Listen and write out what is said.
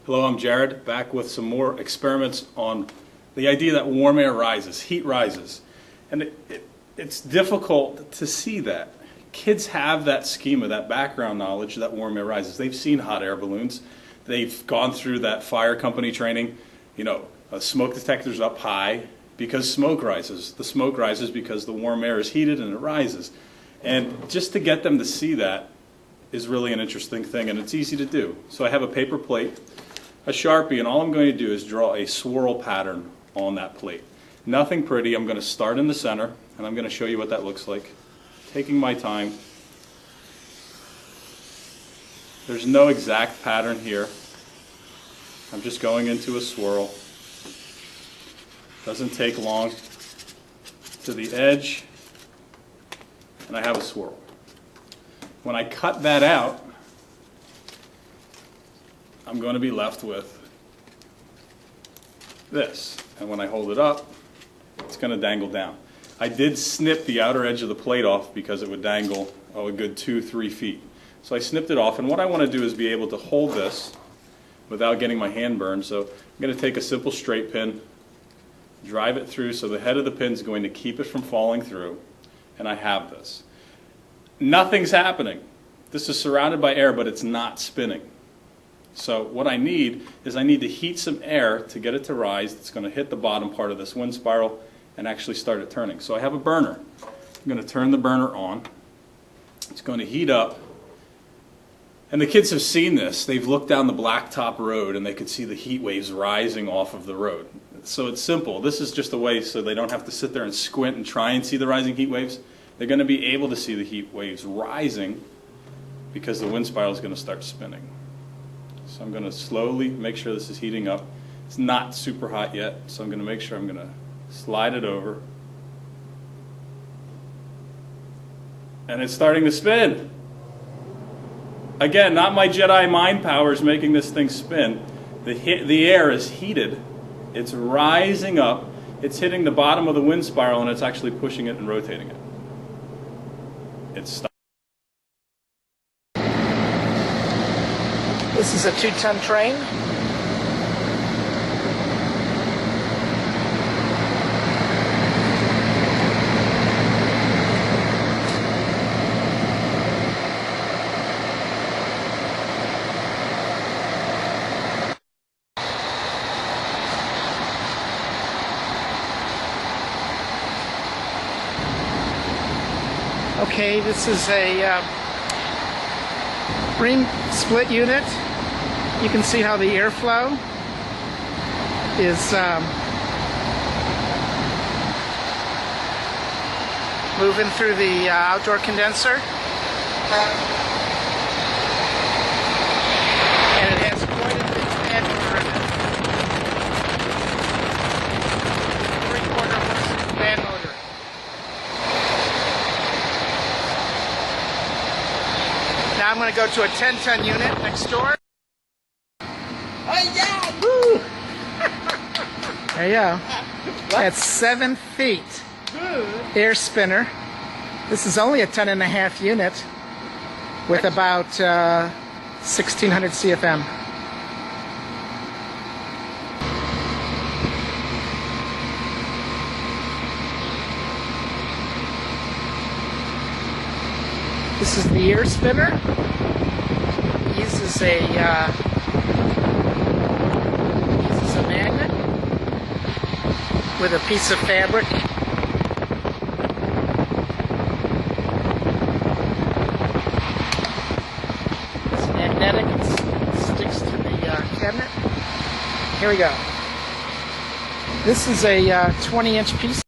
Hello, I'm Jared, back with some more experiments on the idea that warm air rises, heat rises. And it's difficult to see that. Kids have that schema, that background knowledge that warm air rises. They've seen hot air balloons. They've gone through that fire company training. You know, smoke detectors up high because smoke rises. The smoke rises because the warm air is heated and it rises. And just to get them to see that is really an interesting thing, and it's easy to do. So I have a paper plate, a Sharpie, and all I'm going to do is draw a swirl pattern on that plate. Nothing pretty. I'm going to start in the center, and I'm going to show you what that looks like. Taking my time. There's no exact pattern here. I'm just going into a swirl. Doesn't take long. To the edge, and I have a swirl. When I cut that out, I'm going to be left with this. And when I hold it up, it's going to dangle down. I did snip the outer edge of the plate off because it would dangle a good 2-3 feet. So I snipped it off, and what I want to do is be able to hold this without getting my hand burned. So I'm going to take a simple straight pin, drive it through so the head of the pin is going to keep it from falling through, and I have this. Nothing's happening. This is surrounded by air, but it's not spinning. So what I need is I need to heat some air to get it to rise. It's going to hit the bottom part of this wind spiral and actually start it turning. So I have a burner. I'm going to turn the burner on. It's going to heat up. And the kids have seen this. They've looked down the blacktop road and they could see the heat waves rising off of the road. So it's simple. This is just a way so they don't have to sit there and squint and try and see the rising heat waves. They're going to be able to see the heat waves rising because the wind spiral is going to start spinning. So I'm going to slowly make sure this is heating up. It's not super hot yet, so I'm going to make sure I'm going to slide it over. And it's starting to spin. Again, not my Jedi mind powers making this thing spin. The air is heated. It's rising up. It's hitting the bottom of the wind spiral, and it's actually pushing it and rotating it. It's stopped. This is a 2-ton train. Okay, this is a ring split unit. You can see how the airflow is moving through the outdoor condenser. And it has quite a big fan motor in it. 3/4 horse fan motor. Now I'm going to go to a 10-ton unit next door. Oh yeah! Woo! There you go. That's 7 feet. Air spinner. This is only a 10.5 unit with about 1,600 CFM. This is the air spinner. It uses a magnet with a piece of fabric. It's magnetic. It sticks to the cabinet. Here we go. This is a 20-inch piece.